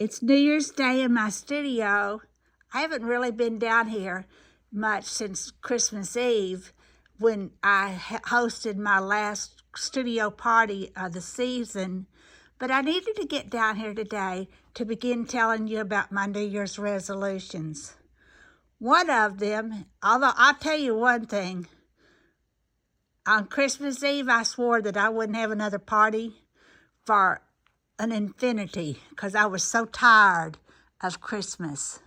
It's New Year's Day in my studio. I haven't really been down here much since Christmas Eve when I hosted my last studio party of the season. But I needed to get down here today to begin telling you about my New Year's resolutions. One of them, although I'll tell you one thing, on Christmas Eve I swore that I wouldn't have another party for an infinity because I was so tired of Christmas.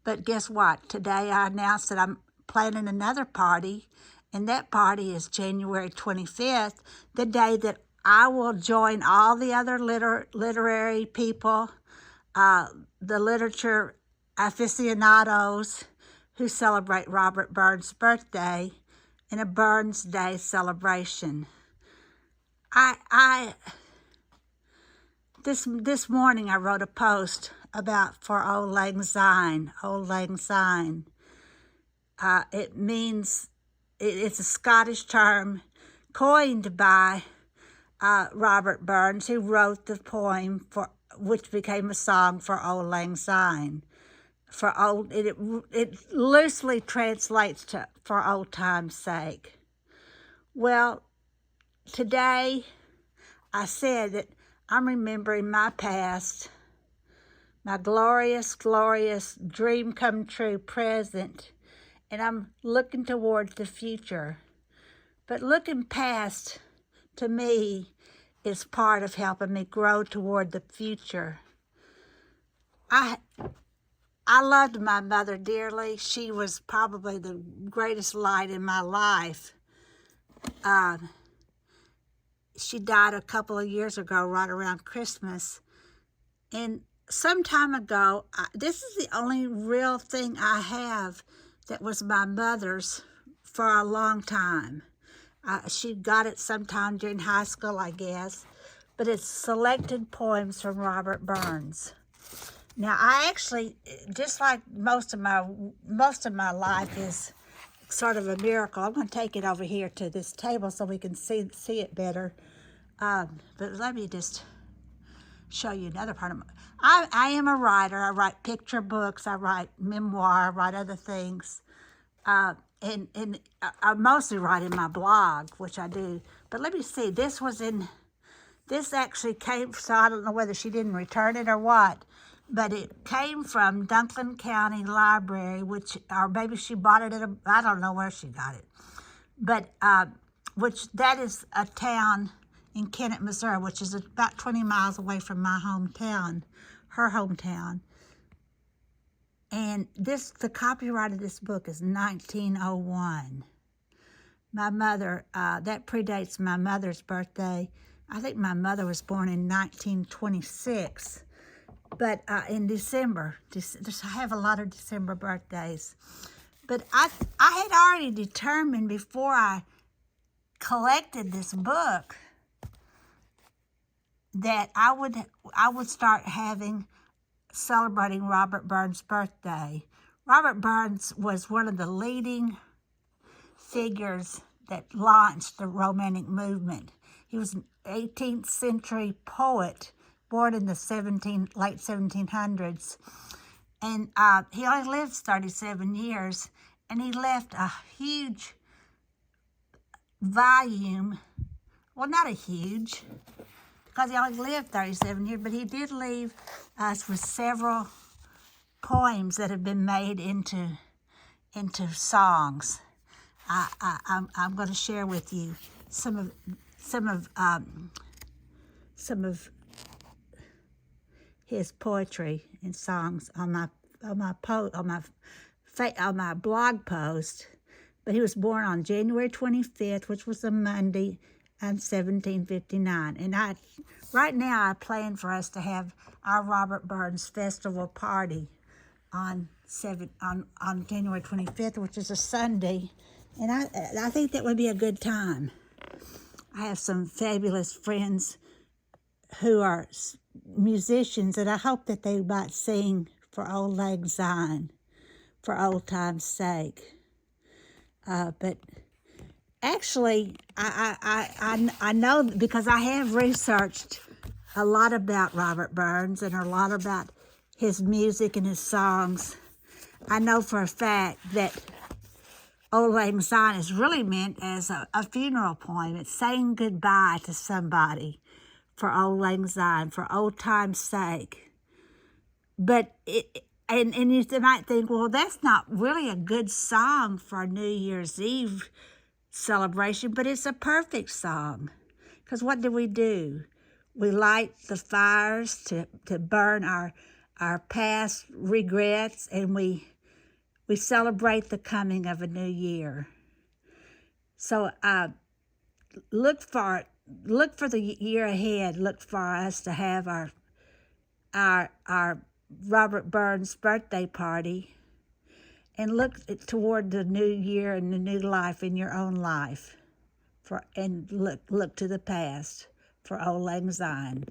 But guess what? Today I announced that I'm planning another party, and that party is January 25th, the day that I will join all the other literary people, the literature aficionados who celebrate Robert Burns' birthday in a Burns Day celebration. This morning I wrote a post for Auld Lang Syne. Auld Lang Syne. It means, it's a Scottish term coined by Robert Burns, who wrote the poem which became a song for Auld Lang Syne. It loosely translates to "for old time's sake." Well, today I said that I'm remembering my past, my glorious, glorious dream come true present, and I'm looking towards the future. But looking past, to me, is part of helping me grow toward the future. I loved my mother dearly. She was probably the greatest light in my life. She died a couple of years ago, right around Christmas. And some time ago, this is the only real thing I have that was my mother's for a long time. She got it sometime during high school, I guess. But it's selected poems from Robert Burns. Now, I actually, just like most of my life is sort of a miracle. I'm going to take it over here to this table so we can see it better. But let me just show you another part of I am a writer. I write picture books. I write memoir. I write other things. And I mostly write in my blog, which I do. But let me see. This actually came, so I don't know whether she didn't return it or what. But it came from Dunklin County Library, or maybe she bought it I don't know where she got it. But, that is a town in Kennett, Missouri, which is about 20 miles away from my hometown, her hometown. And the copyright of this book is 1901. My mother, that predates my mother's birthday. I think my mother was born in 1926. But in December, I have a lot of December birthdays. But I had already determined before I collected this book that I would start celebrating Robert Burns' birthday. Robert Burns was one of the leading figures that launched the Romantic movement. He was an 18th century poet, born in the late 1700s. And he only lived 37 years, and he left a huge volume. Well, not a huge, because he only lived 37 years, but he did leave us with several poems that have been made into songs. I'm going to share with you some of his poetry and songs on my blog post. But he was born on January 25th, which was a Monday, in 1759. And right now I plan for us to have our Robert Burns Festival party on January 25th, which is a Sunday. And I think that would be a good time. I have some fabulous friends who are musicians, and I hope that they might sing for Auld Lang Syne, for old time's sake. But actually, I know, because I have researched a lot about Robert Burns and a lot about his music and his songs. I know for a fact that Auld Lang Syne is really meant as a funeral poem. It's saying goodbye to somebody for Auld Lang Syne, for old time's sake. But and you might think, well, that's not really a good song for a New Year's Eve celebration, but it's a perfect song. Because what do? We light the fires to burn our past regrets, and we celebrate the coming of a new year. So look for the year ahead. Look for us to have our Robert Burns birthday party, and look toward the new year and the new life in your own life. And look to the past for Auld Lang Syne.